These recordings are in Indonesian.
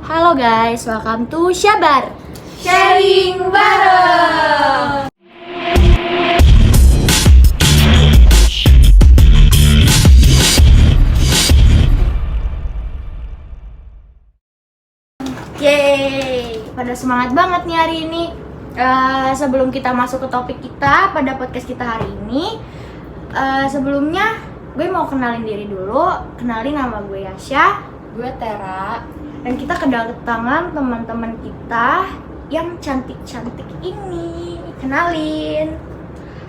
Halo guys, welcome to Syabar Sharing bareng. Yeay, pada semangat banget nih hari ini. Sebelum kita masuk ke topik kita pada podcast kita hari ini, sebelumnya gue mau kenalin diri dulu. Kenalin, nama gue Yasha. Gue Tera. Dan kita kedatangan teman-teman kita yang cantik-cantik ini. Kenalin.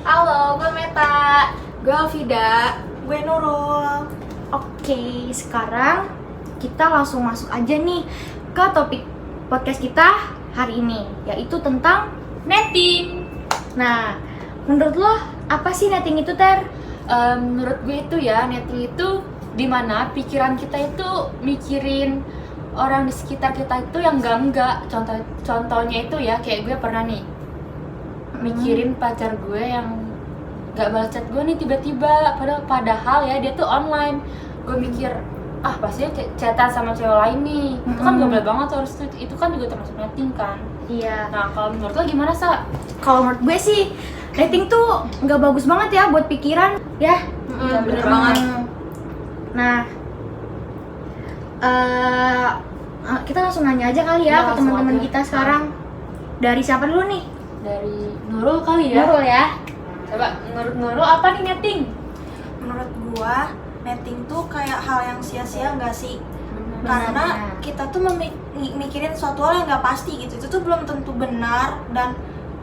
Halo, gue Meta. Gue Alvida. Gue Nurul. Oke, sekarang kita langsung masuk aja nih ke topik podcast kita hari ini, yaitu tentang netting. Nah, menurut lo apa sih netting itu, Ter? Menurut gue itu ya, netting itu dimana pikiran kita itu mikirin orang di sekitar kita itu yang enggak. Contohnya itu ya, kayak gue pernah nih mikirin pacar gue yang gak balas chat gue nih tiba-tiba, padahal ya dia tuh online. Gue mikir, pasti chatan sama cewek lain nih. Itu kan gak boleh banget, harusnya itu kan juga termasuk netting kan. Iya. Nah, kalau menurut lo gimana, Sa? Kalau menurut gue sih netting tuh nggak bagus banget ya buat pikiran, ya. Iya, bener banget. Nah, kita langsung nanya aja kali ya ke Langsung teman-teman aja. kita sekarang. Dari siapa dulu nih? Dari Nurul kali ya? Nurul ya. Coba, menurut Nurul apa nih netting? Menurut gua, netting tuh kayak hal yang sia-sia nggak sih? Benar. Karena kita tuh mikirin suatu hal yang nggak pasti gitu. Itu tuh belum tentu benar dan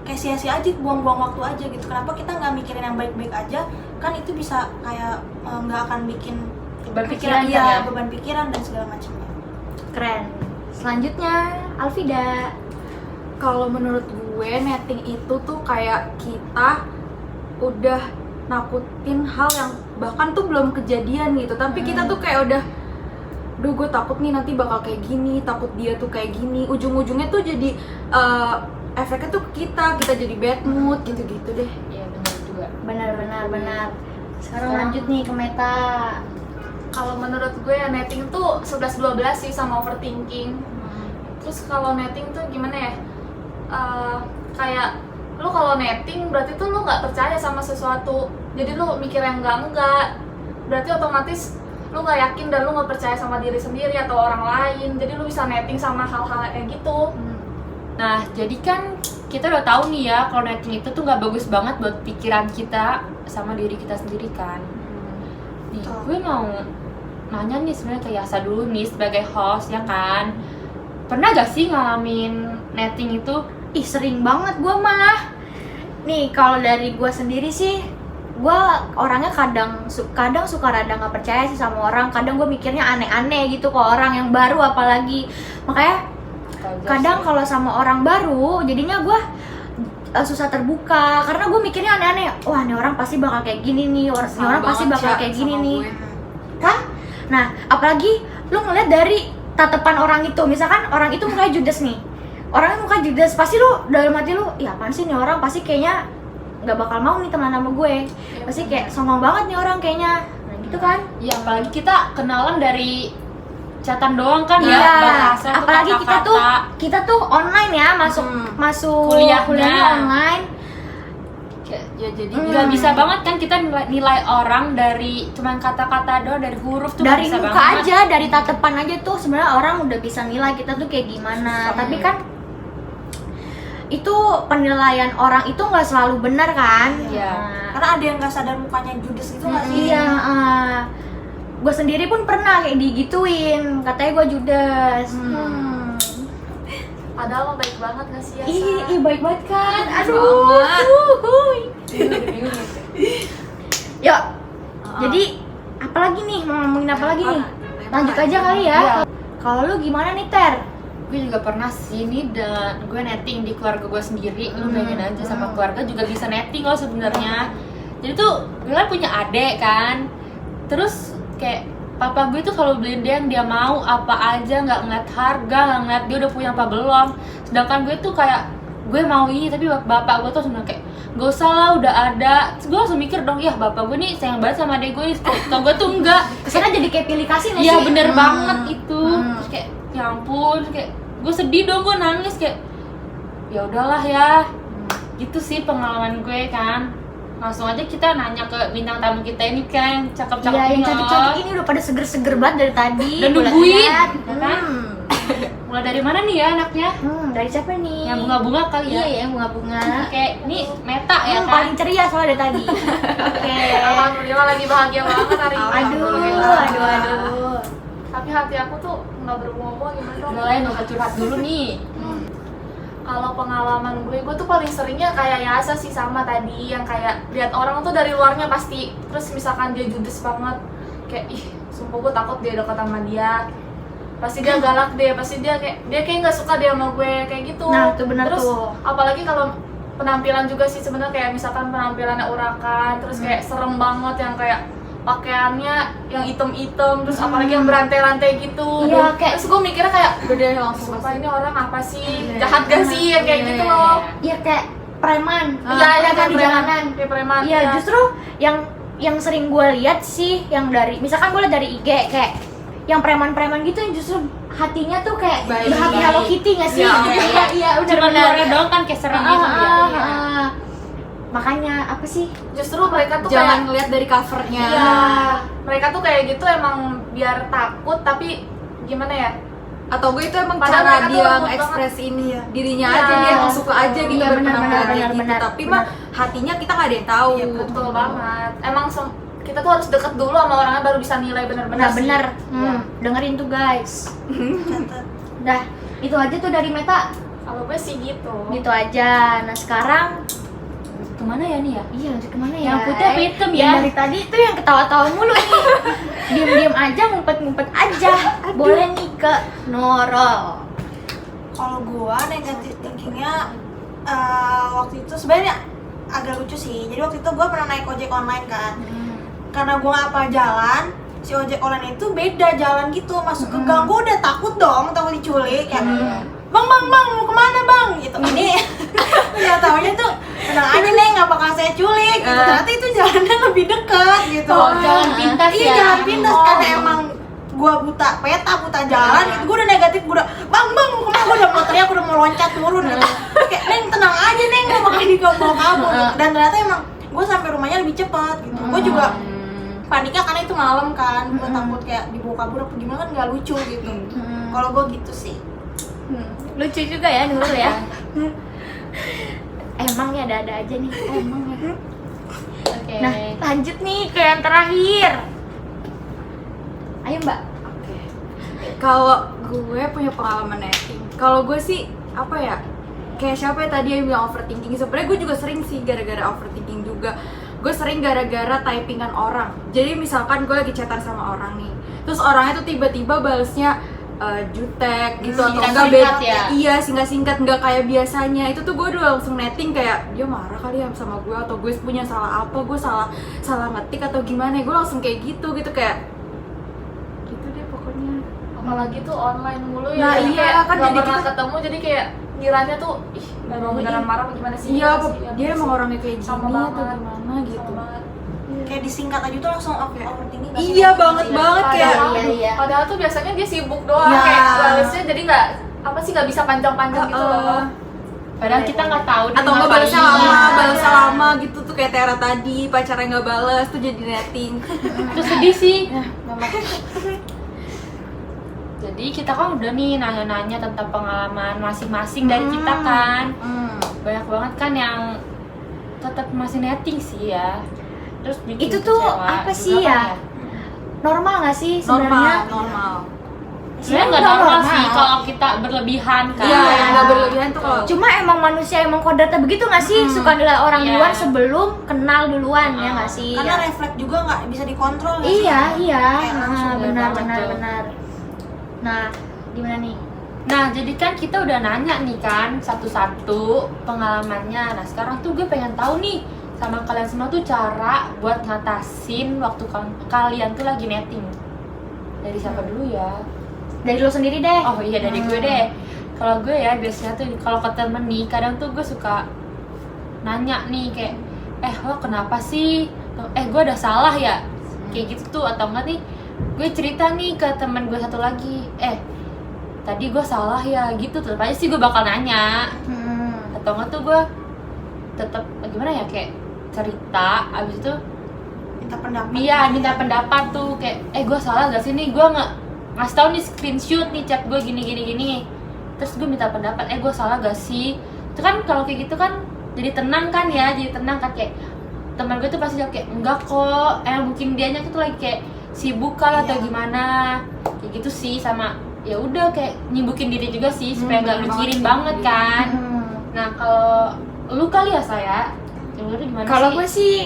kayak sia-sia aja, buang-buang waktu aja gitu. Kenapa kita nggak mikirin yang baik-baik aja? Kan itu bisa kayak nggak akan bikin Beban pikiran kan iya, ya? beban pikiran dan segala macamnya. Keren. Selanjutnya, Alvida. Kalau menurut gue netting itu tuh kayak kita udah nakutin hal yang bahkan tuh belum kejadian gitu, tapi kita tuh kayak udah, duh gue takut nih nanti bakal kayak gini, takut dia tuh kayak gini, ujung-ujungnya tuh jadi efeknya tuh ke kita jadi bad mood gitu-gitu deh. Iya, benar juga. Benar. Sekarang lanjut nih ke Meta. Kalau menurut gue ya netting tuh 11-12 sih sama overthinking. Terus kalau netting tuh gimana ya? Kayak lu kalau netting berarti tuh lu nggak percaya sama sesuatu. Jadi lu mikir yang enggak. Berarti otomatis lu nggak yakin dan lu nggak percaya sama diri sendiri atau orang lain. Jadi lu bisa netting sama hal-hal kayak gitu. Nah, jadi kan kita udah tahu nih ya kalau netting itu tuh nggak bagus banget buat pikiran kita sama diri kita sendiri kan. Nih, gue mau nanya nih sebenarnya ke Yasa dulu nih sebagai host ya kan. Pernah gak sih ngalamin netting itu? Ih, sering banget gue mah. Nih, kalau dari gue sendiri sih, gue orangnya kadang suka rada nggak percaya sih sama orang. Kadang gue mikirnya aneh-aneh gitu ke orang yang baru, apalagi makanya kadang kalau sama orang baru jadinya gue susah terbuka karena gue mikirnya aneh-aneh. Wah, ini orang pasti bakal kayak gini nih, orang pasti bakal kayak gini nih. Kan? Nah, apalagi lu ngeliat dari tatapan orang itu. Misalkan orang itu mukanya judes nih, orangnya muka judes, pasti lu dalam hati lu, ya apaan sih nih orang, pasti kayaknya nggak bakal mau nih temenan sama gue, pasti kayak songong banget nih orang kayaknya. Nah gitu kan. Ya apalagi kita kenalan dari chatan doang kan ya, Iya, bahasa tuh apalagi kata-kata. kita tuh online ya, masuk Kuliahnya. kuliahnya online. Ya jadi nggak bisa banget kan kita nilai orang dari cuman kata-kata doang, dari huruf tuh nggak Dari bisa muka banget. aja, dari tatapan aja tuh sebenarnya orang udah bisa nilai kita tuh kayak gimana. Tapi kan itu penilaian orang itu nggak selalu benar kan. Iya. Karena ada yang nggak sadar mukanya judes gitu nggak sih? Iya, gue sendiri pun pernah kayak digituin, katanya gue judes. Padahal lo baik banget gak sih ya? Ih, baik banget kan. Aduh. Yuk. Jadi apalagi nih, mau ngomongin apa lagi nih? Lanjut aja kali ya. Kalau lu gimana nih, Ter? Gue juga pernah sih nih, dan gue netting di keluarga gue sendiri. Lu bayangin aja, sama keluarga juga bisa netting loh sebenarnya. Jadi tuh gue kan punya adek kan, terus kayak papa gue tuh kalau beliin dia yang dia mau apa aja, nggak ngeliat harga, nggak ngeliat dia udah punya apa belum. Sedangkan gue tuh kayak gue mau ini, tapi bapak gue tuh sebenarnya kayak gak usah lah, udah ada. Terus gue langsung mikir dong, ya bapak gue nih sayang banget sama adek gue, kalau gue tuh enggak. Kesana jadi kayak pilih kasih nggak sih? Iya bener banget itu. Terus kayak ya ampun, kayak gue sedih dong, gue nangis kayak ya udahlah ya. Gitu sih pengalaman gue kan. Langsung aja kita nanya ke bintang tamu kita ini kan, cakep-cakep Iya, yang ini cantik-cantik loh. ini udah pada seger-seger banget dari tadi. Dan Gua nungguin, liat. ya kan? Mulai dari mana nih ya anaknya? Dari siapa nih? Yang bunga-bunga kali ya? Iya, yang bunga-bunga. Kayak ini Meta ya kan? Paling ceria soalnya dari tadi. Oke. Alhamdulillah lagi bahagia banget hari ini. Aduh. Tapi hati aku tuh nggak berbunga-bunga gimana dong? Mulai nggak usah curhat dulu nih. Kalau pengalaman gue tuh paling seringnya kayak Yasa sih, sama tadi yang kayak lihat orang tuh dari luarnya pasti, terus misalkan dia judes banget, kayak ih sumpah gue takut dia dekat sama dia, pasti dia galak deh, pasti dia kayak nggak suka dia sama gue kayak gitu. Nah, itu benar terus, tuh. apalagi kalau penampilan juga sih sebenarnya, kayak misalkan penampilannya urakan, terus kayak serem banget yang kayak pakaiannya yang item-item, terus apalagi yang berantai-rantai gitu. Iya, kayak- terus gue mikirnya kayak Udah deh langsung sumpah ini orang apa sih, Iya. jahat gak sih, yang kayak gitu loh. Iya kayak preman. Iya, Preman kayak di jalanan. Kayak preman. Iya, justru yang sering gue lihat sih, yang dari misalkan gue lihat dari IG kayak yang preman-preman gitu yang justru hatinya tuh kayak Baik. berhati Hello Kitty nggak sih? Ya, Iya, udah Cuma benar. luarnya doang kan kayak serem gitu ya. Makanya apa sih? Justru mereka tuh jangan kayak ngeliat dari covernya. iya, mereka tuh kayak gitu emang biar takut, tapi gimana ya? Atau gue itu emang Padahal cara mereka tuh dia lembut ngekspresiin dirinya Iya. aja, dia emang suka aja gitu Iya, berpenampilan benar, kayak gitu. benar, Tapi mah hatinya kita nggak ada yang tahu. Iya, betul banget. Emang kita tuh harus deket dulu sama orangnya baru bisa nilai benar-benar Nah sih. benar. Iya. Dengerin tuh guys. Catat. Dah, itu aja tuh dari Meta. Kalau gue sih gitu. Gitu aja. Nah sekarang Kemana ya nih ya? iya lanjut kemana ya? Yang putih apa hitam Yang ya? dari tadi tuh yang ketawa-tawa mulu nih. Diam-diam aja, ngumpet-ngumpet aja. Boleh nih ke Nurul. Kalau gua negatif thinkingnya waktu itu sebenarnya agak lucu sih. Jadi waktu itu gua pernah naik ojek online kan. Karena gua nggak apa jalan, si ojek online itu beda jalan gitu, masuk ke gang. Gua udah takut dong, takut diculik kayak bang mau kemana bang gitu. Ini nggak taunya tuh tenang aja neng, nggak bakal saya culik gitu. Ternyata itu jalannya lebih dekat gitu. Oh, jalan pintas Iya, ya? jalan pintas karena emang gua buta peta, buta jalan gitu. Gua udah negatif, gua udah bang mau kemana, gua udah mau teriak, gua udah mau loncat turun gitu. Kayak neng tenang aja neng, gak bakal dibawa kabur gitu. Dan ternyata emang gua sampai rumahnya lebih cepat gitu. Gua juga paniknya karena itu malam kan, gua takut kayak dibawa kabur apa gimana, kan nggak lucu gitu. Kalau gua gitu sih. Lucu juga ya Nurul ya. Emang ya ada-ada aja nih. Emang ya. Oke. Nah lanjut nih ke yang terakhir. Ayo Mbak. Kalau gue punya pengalaman netting, kalau gue sih apa ya, kayak siapa ya tadi yang bilang overthinking. Sebenarnya gue juga sering sih gara-gara overthinking juga. Gue sering gara-gara typingan orang. Jadi misalkan gue lagi chatan sama orang nih, terus orangnya tuh tiba-tiba balesnya jutek gitu atau enggak Singkat-singkat ya? Iya, singkat-singkat, nggak kayak biasanya. Itu tuh gue udah langsung netting kayak dia marah kali ya sama gue, atau gue punya salah apa, gue salah ngetik atau gimana. Gue langsung kayak gitu kayak gitu deh pokoknya. Apalagi tuh online mulu ya. Nah, jadi iya, kayak kan nggak jadi pernah kita- ketemu, jadi kayak ngiranya tuh ih beneran marah apa gimana sih? Iya, sih? dia Iya emang sih. orangnya kayak gini Sama atau banget. gimana gitu. Sama banget. Kayak disingkat aja tuh langsung overthinking. nggak sih? Iya banget banget kayak Padahal, iya. padahal tuh biasanya dia sibuk doang, Ya. kayak balesnya jadi nggak apa sih, nggak bisa panjang-panjang gitu loh. Padahal kita nggak tahu dia atau nggak ngapain. balasnya lama gitu tuh kayak Tera tadi, pacarnya nggak balas tuh jadi netting. Itu sedih sih. Jadi kita kan udah nih nanya-nanya tentang pengalaman masing-masing dari kita kan. Banyak banget kan yang tetap masih netting sih ya. Terus bikin Itu tuh kecewa apa juga sih kan ya? Normal nggak sih sebenarnya? Normal. Sebenarnya nggak normal sih kalau kita berlebihan kan. Iya, yang nggak berlebihan tuh kalau Cuma emang manusia emang kodratnya begitu nggak sih? Suka nilai orang Iya. duluan sebelum kenal duluan ya nggak sih? Karena refleks juga nggak bisa dikontrol. nggak sih? Iya iya. Kayak langsung Benar banget benar tuh. benar. Nah gimana nih? Nah, jadi kan kita udah nanya nih kan satu-satu pengalamannya. Nah, sekarang tuh gue pengen tahu nih sama kalian semua tuh cara buat ngatasin waktu kalian tuh lagi netting. Dari siapa dulu ya? Dari lo sendiri deh. Oh iya, dari gue deh. Kalau gue ya biasanya tuh kalau ke temen nih, kadang tuh gue suka nanya nih kayak, lo kenapa sih? Gue ada salah ya? Kayak gitu tuh, atau enggak nih gue cerita nih ke temen gue satu lagi, tadi gue salah ya gitu, tetap aja sih gue bakal nanya. Atau enggak tuh gue tetap gimana ya, kayak cerita, abis itu minta pendapat. iya minta pendapat tuh, kayak gue salah gak sih nih, gue ngasih tau nih screenshot nih chat gue gini, terus gue minta pendapat, gue salah gak sih. Itu kan kalau kayak gitu kan jadi tenang kan ya, kayak teman gue tuh pasti jawab kayak enggak kok, mungkin dianya tuh lagi kayak sibuk kali atau gimana kayak gitu sih. Sama ya udah kayak nyibukin diri juga sih supaya nggak mikirin banget kan. Nah kalau lu kali ya saya, lu gimana sih? Kalau gue sih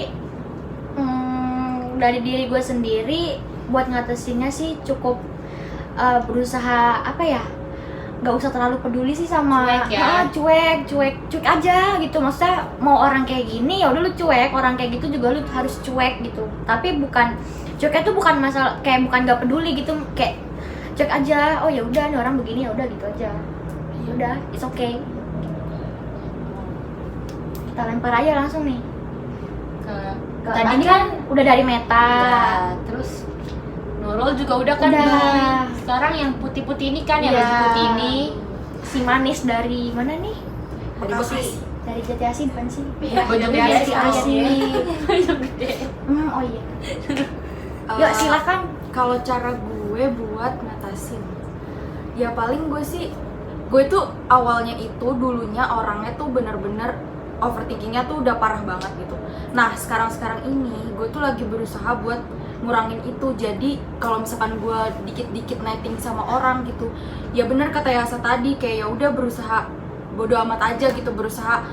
dari diri gue sendiri buat ngatasinnya sih cukup berusaha apa ya, nggak usah terlalu peduli sih sama cuek aja gitu. Maksudnya mau orang kayak gini ya udah lu cuek, orang kayak gitu juga lu harus cuek gitu. Tapi bukan cueknya tuh bukan masalah kayak bukan nggak peduli gitu, kayak cuek aja. Oh ya udah nih orang begini, ya udah gitu aja. Ya udah, it's okay. Kita lempar aja langsung nih. Tadi kan udah dari Meta. Ya, terus Nurul juga udah kan. Udah. Sekarang yang putih-putih ini kan, yang Iya. baju putih ini. Si manis dari mana nih? Bekasi. Dari Jati Asih bukan sih? Iya, Dari Jati Jati Asih. Asih. Oh iya. Yuk silakan. Kalau cara gue buat ngatasin, ya paling gue tuh awalnya itu dulunya orangnya tuh bener-bener overthinkingnya tuh udah parah banget gitu. Nah sekarang ini gue tuh lagi berusaha buat ngurangin itu. Jadi kalau misalkan gue dikit-dikit netting sama orang gitu, ya bener kata Yasa tadi, kayak ya udah berusaha bodo amat aja gitu, berusaha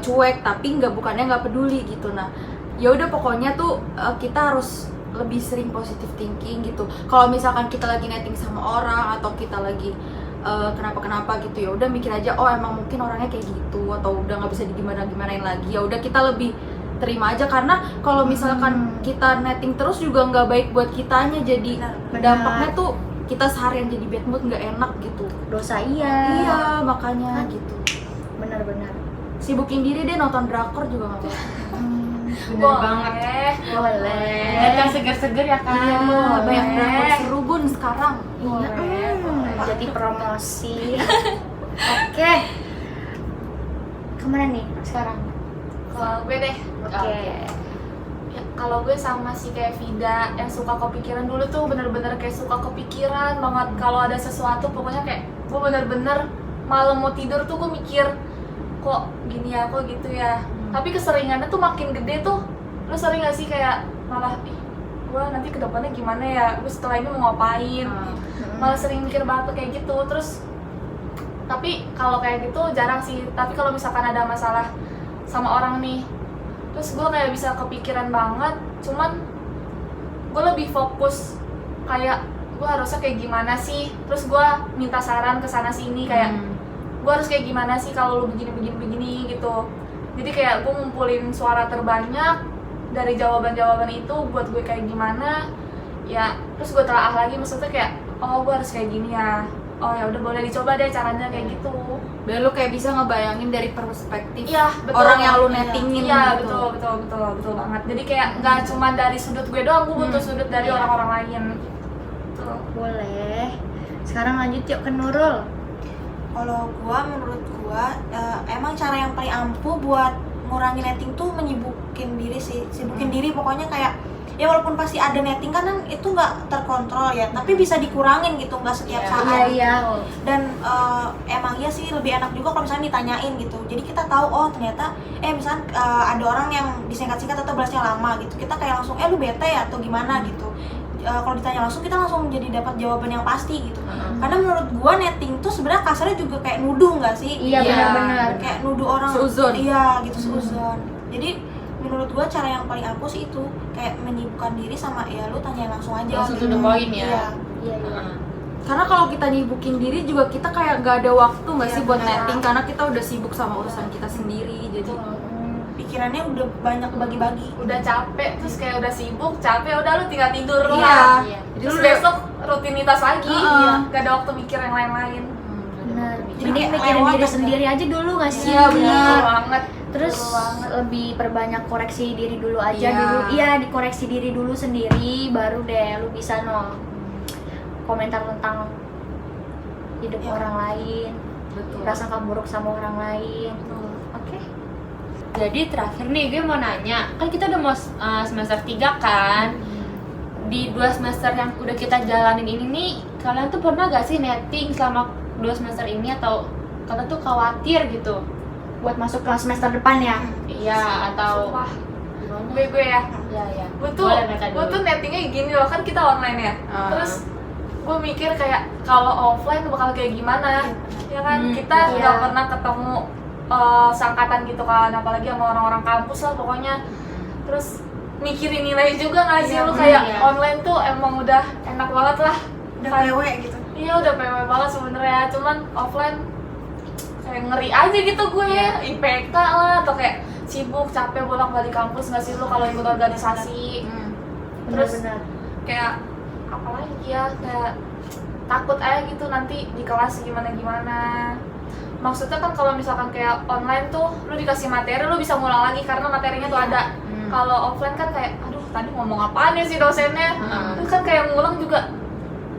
cuek, tapi bukannya nggak peduli gitu. Nah ya udah pokoknya tuh kita harus lebih sering positive thinking gitu. Kalau misalkan kita lagi netting sama orang atau kita lagi kenapa gitu, ya udah mikir aja, oh emang mungkin orangnya kayak gitu, atau udah nggak bisa digimanain lagi, ya udah kita lebih terima aja. Karena kalau misalkan kita netting terus juga nggak baik buat kitanya, jadi dampaknya tuh kita seharian jadi bad mood, nggak enak gitu. Dosa iya. Makanya gitu. Benar-benar. Sibukin diri deh, nonton drakor juga nggak apa-apa. Bener banget. Boleh. Lihat yang seger-seger ya kan. Banyak drakor seru Bun sekarang. Jadi promosi. Oke. Kemana nih sekarang? Kalau gue deh, Oke. ya, kalau gue sama sih kayak Vida yang suka kepikiran dulu tuh, bener-bener kayak suka kepikiran banget kalau ada sesuatu. Pokoknya kayak gue bener-bener malam mau tidur tuh gue mikir, kok gini ya, kok gitu ya. Tapi keseringannya tuh makin gede tuh. Lu sering gak sih kayak malah, gue nanti kedepannya gimana ya, gue setelah ini mau ngapain. Malah sering mikir banget tuh kayak gitu. Terus tapi kalau kayak gitu jarang sih. Tapi kalau misalkan ada masalah sama orang nih, terus gue kayak bisa kepikiran banget, cuman gue lebih fokus kayak gue harusnya kayak gimana sih. Terus gue minta saran ke sana sini, kayak gue harus kayak gimana sih kalau lu begini gitu. Jadi kayak gue ngumpulin suara terbanyak dari jawaban-jawaban itu buat gue kayak gimana ya. Terus gue telaah lagi, maksudnya kayak, oh gue harus kayak gini ya, oh ya udah boleh dicoba deh caranya kayak gitu. Biar lu kayak bisa ngebayangin dari perspektif Iya, betul. orang yang lu nettingin Iya, gitu. betul banget. Jadi kayak nggak cuma dari sudut gue doang, gue butuh sudut dari orang-orang lain. Tuh. Boleh. Sekarang lanjut yuk ke Nurul. Kalau menurut gua emang cara yang paling ampuh buat ngurangin netting tuh menyibukin diri sih. Sibukin diri pokoknya, kayak ya walaupun pasti ada netting kan itu nggak terkontrol ya, tapi bisa dikurangin gitu, nggak setiap saat. Iya. Dan emang iya sih lebih enak juga kalau misalnya ditanyain gitu. Jadi kita tahu, oh ternyata misalnya ada orang yang disingkat-singkat atau balasnya lama gitu, kita kayak langsung lu bete ya atau gimana gitu. Kalau ditanya langsung, kita langsung jadi dapat jawaban yang pasti gitu. Karena menurut gua netting tuh sebenarnya kasarnya juga kayak nuduh nggak sih? Iya, benar-benar. Kayak nuduh orang. Seuzon. Iya gitu, seuzon. Jadi menurut gua cara yang paling ampuh sih itu kayak menyibukkan diri sama ya lu tanya langsung aja. Langsung gitu. to the point ya. Iya. Karena kalau kita nyibukin diri juga kita kayak nggak ada waktu nggak Iya, sih buat benar. netting, karena kita udah sibuk sama urusan kita sendiri. Jadi Pikirannya udah banyak bagi-bagi. Udah capek, terus kayak udah sibuk, capek, udah lu tinggal tidur doang. Iya. Terus Jadi besok rutinitas lagi, Heeh. gak ada waktu mikir yang lain-lain. Benar. Jadi Jadi kayak mikirin lewat diri aja. sendiri aja dulu nggak sih? Iya, benar. Betul banget. Terus Betul banget. lebih perbanyak koreksi diri dulu aja Iya. dulu. Iya, dikoreksi diri dulu sendiri, baru deh lu bisa komentar tentang hidup Iya. orang lain, Betul. prasangka buruk sama orang lain. Oke. Jadi terakhir nih gue mau nanya, kan kita udah mau semester 3 kan. Di 2 semester yang udah kita jalanin ini nih, kalian tuh pernah gak sih netting selama 2 semester ini, atau kalian tuh khawatir gitu? Buat masuk ke semester depan ya. Iya, atau Sumpah, gimana? gue ya. Iya, iya. Gue tuh Boleh mereka gue dulu. tuh nettingnya gini loh, kan kita online ya. Terus gue mikir kayak kalau offline bakal kayak gimana, ya kan? Kita iya. nggak pernah ketemu seangkatan gitu kan, apalagi sama orang-orang kampus lah pokoknya. Terus mikirin nilai juga nggak sih, Iya, lu kayak iya. online tuh emang udah enak banget lah. Udah Kayak- PW gitu. Iya udah PW banget sebenarnya, cuman offline kayak ngeri aja gitu gue, IPK lah atau kayak sibuk capek bolak-balik kampus nggak sih lu kalau ikut organisasi. Terus Benar-benar. kayak apalagi ya, kayak takut aja gitu nanti di kelas gimana-gimana. Maksudnya kan kalau misalkan kayak online tuh lu dikasih materi lu bisa ngulang lagi karena materinya tuh ada. Kalau offline kan kayak aduh tadi ngomong apaan ya si dosennya, terus kan kayak ngulang juga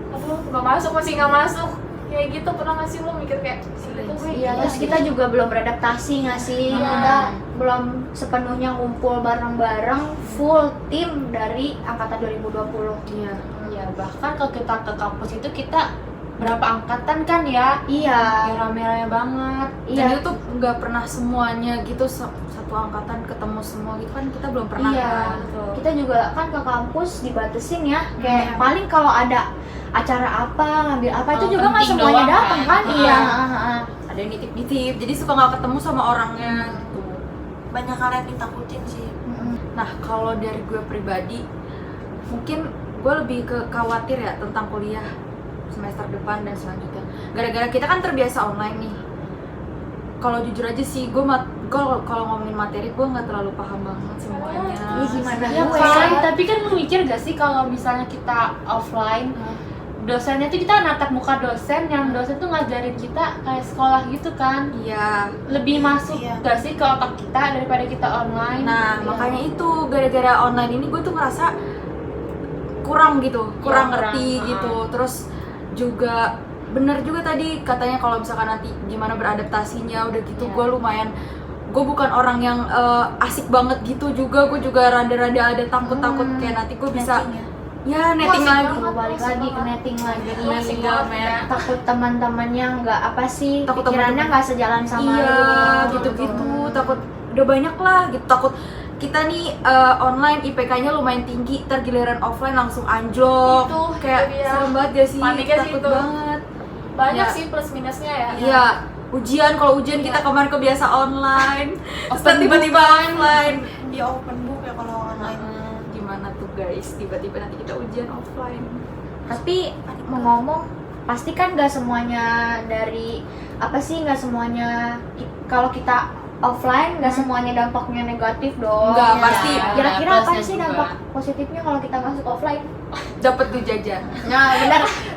aduh nggak masuk, masih nggak masuk kayak gitu. Pernah nggak sih lu mikir kayak gitu gue? Iya, terus kita juga belum beradaptasi nggak sih? Kita belum sepenuhnya ngumpul bareng-bareng full tim dari angkatan 2020. Iya. Iya, bahkan kalau kita ke kampus itu kita berapa angkatan kan ya? Iya. Ya, rame-rame banget. Iya. Dan itu tuh nggak pernah semuanya gitu satu angkatan ketemu semua gitu kan, kita belum pernah Iya. kan. Kita juga kan ke kampus dibatesin ya. Kayak paling kalau ada acara apa, ngambil apa itu Oh, juga nggak penting semuanya doang datang kan? kan? Iya. Ada yang nitip-nitip, jadi suka nggak ketemu sama orangnya gitu. Banyak hal yang ditakutin sih. Nah, kalau dari gue pribadi, mungkin gue lebih ke khawatir ya tentang kuliah semester depan dan selanjutnya. Gara-gara kita kan terbiasa online nih. Kalau jujur aja sih, gue kalau ngomongin materi gue nggak terlalu paham banget semuanya. Iya, gimana Ya gue? kan, tapi kan lu mikir gak sih kalau misalnya kita offline, dosennya tuh kita natap muka dosen, yang dosen tuh ngajarin kita kayak sekolah gitu kan. Iya. Lebih masuk Iya. gak sih ke otak kita daripada kita online? Nah, makanya itu gara-gara online ini gue tuh ngerasa kurang gitu, kurang kurang. ngerti gitu. Terus juga bener juga tadi katanya kalau misalkan nanti gimana beradaptasinya udah gitu, gue lumayan, gue bukan orang yang asik banget gitu juga, gue juga rada-rada ada takut-takut kayak nanti gue bisa netting Asik lagi. banget. Balik lagi ke netting lagi. Asik banget ya. Takut teman-temannya nggak apa sih, Takut pikirannya teman-teman. nggak sejalan sama Iya, lu. gitu-gitu. Takut udah banyak lah gitu, takut kita nih online IPK-nya lumayan tinggi, tergiliran offline langsung anjlok. Itu, Kayak itu dia. serem banget gak sih? Paniknya sih Takut itu. banget. Banyak Ya. sih plus minusnya ya. Iya, kalau ujian kita kemarin kebiasa online, terus tiba-tiba offline. Dia open book ya kalau online. Gimana tuh guys, tiba-tiba nanti kita ujian offline. Tapi mau ngomong, pasti kan nggak semuanya dari apa sih, nggak semuanya kalau kita offline nggak semuanya dampaknya negatif dong. Nggak, Ya. pasti. Kira-kira Ada apa plusnya sih juga. dampak positifnya kalau kita masuk offline? Dapat duit jajan. Nah,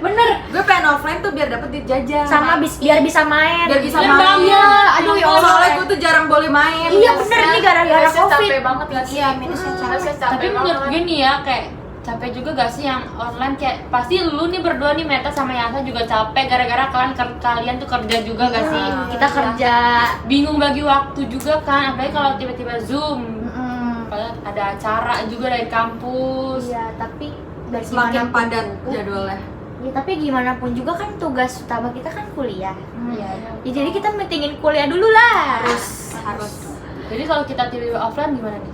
bener. Gue pengen offline tuh biar dapet duit jajan. Sama biar bisa main. Biar bisa Biar main. bangga. Aduh ya Allah. Soalnya gue tuh jarang boleh main. Iya bener nih gara-gara Minusnya covid. capek banget gak sih? Iya, minusnya capek. Minusnya capek Tapi menurut banget. gue nih ya, kayak capek juga gak sih yang online, kayak pasti lu nih berdua nih, Meta sama Yansa juga capek gara-gara kalian tuh kerja juga gak sih? Kita kerja. Bingung bagi waktu juga kan, apalagi kalau tiba-tiba Zoom. Mm-mm. Padahal ada acara juga dari kampus. Iya, tapi dari Semakin gimana pun padat juga- jadwalnya. Ya, tapi gimana pun juga kan tugas utama kita kan kuliah. Iya. Ya, jadi kita mentingin kuliah dulu lah. Harus Jadi kalau kita tiba-tiba offline gimana nih?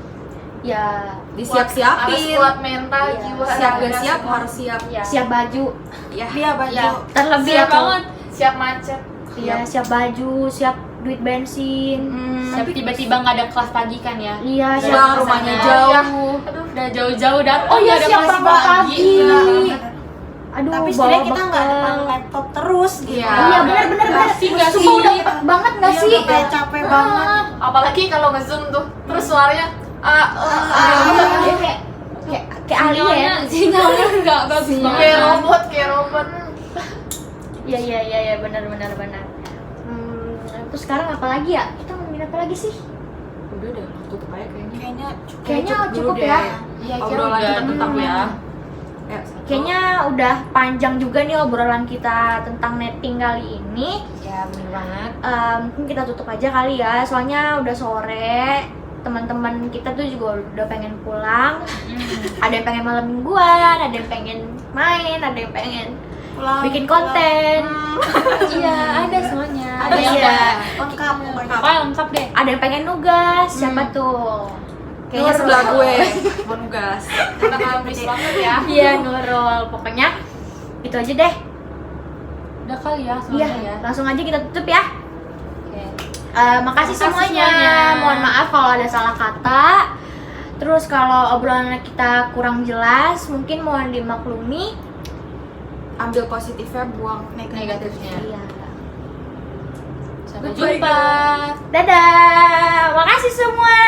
Ya Harus disiap-siapin. kuat mental, Iya. jiwa, Siap gak raga, siap semua. harus siap. Iya. siap baju, Ya. Dia baju. Iya. terlebih Siap atau- banget. Siap macet. Iya, siap baju, siap duit bensin. Siap tiba-tiba nggak ada kelas pagi kan ya? Iya, Udah siap Pulang rumahnya kesana. jauh. Aduh, udah jauh-jauh datang. Oh iya, nggak ada siap kelas berangkat pagi. Bener. Aduh, Tapi bawa setidaknya kita nggak bekal. depan laptop terus gitu. Iya. Iya, benar. Pasti nggak Sumpah sih? udah cepet banget nggak Iya, sih? udah kayak capek banget. Apalagi kalau nge-zoom tuh, terus suaranya Kayak ahli ya. Sinyalnya nggak bagus banget. kayak robot. Iya, benar. Terus sekarang apa lagi ya? Kita ngomongin apa lagi sih? Udah tutup aja kayaknya. Kayaknya cukup. Kayaknya Cukup dulu cukup deh. ya. Iya, Obrolan kita tentang ya. Kayaknya udah panjang juga nih obrolan kita tentang netting kali ini. Ya bener banget. Mungkin kita tutup aja kali ya, soalnya udah sore. Teman-teman kita tuh juga udah pengen pulang. Ada yang pengen malam mingguan, ada yang pengen main, ada yang pengen Pulang, bikin konten. Iya, ada semuanya. Ada Iya. ya, lengkap pokoknya. Pokoknya lengkap deh. Ada yang pengen nugas, siapa tuh? Kayaknya Nurul. sebelah gue mau nugas. Kita habis banget ya. Iya, Nurul. Pokoknya itu aja deh. Udah kali ya Iya, semuanya ya. langsung aja kita tutup ya. Oke. Makasih semuanya. Mohon maaf kalau ada salah kata. Terus kalau obrolan kita kurang jelas, mungkin mohon dimaklumi. Ambil positifnya, buang Negatifnya. Iya. Sampai jumpa. Dadah. Makasih semua.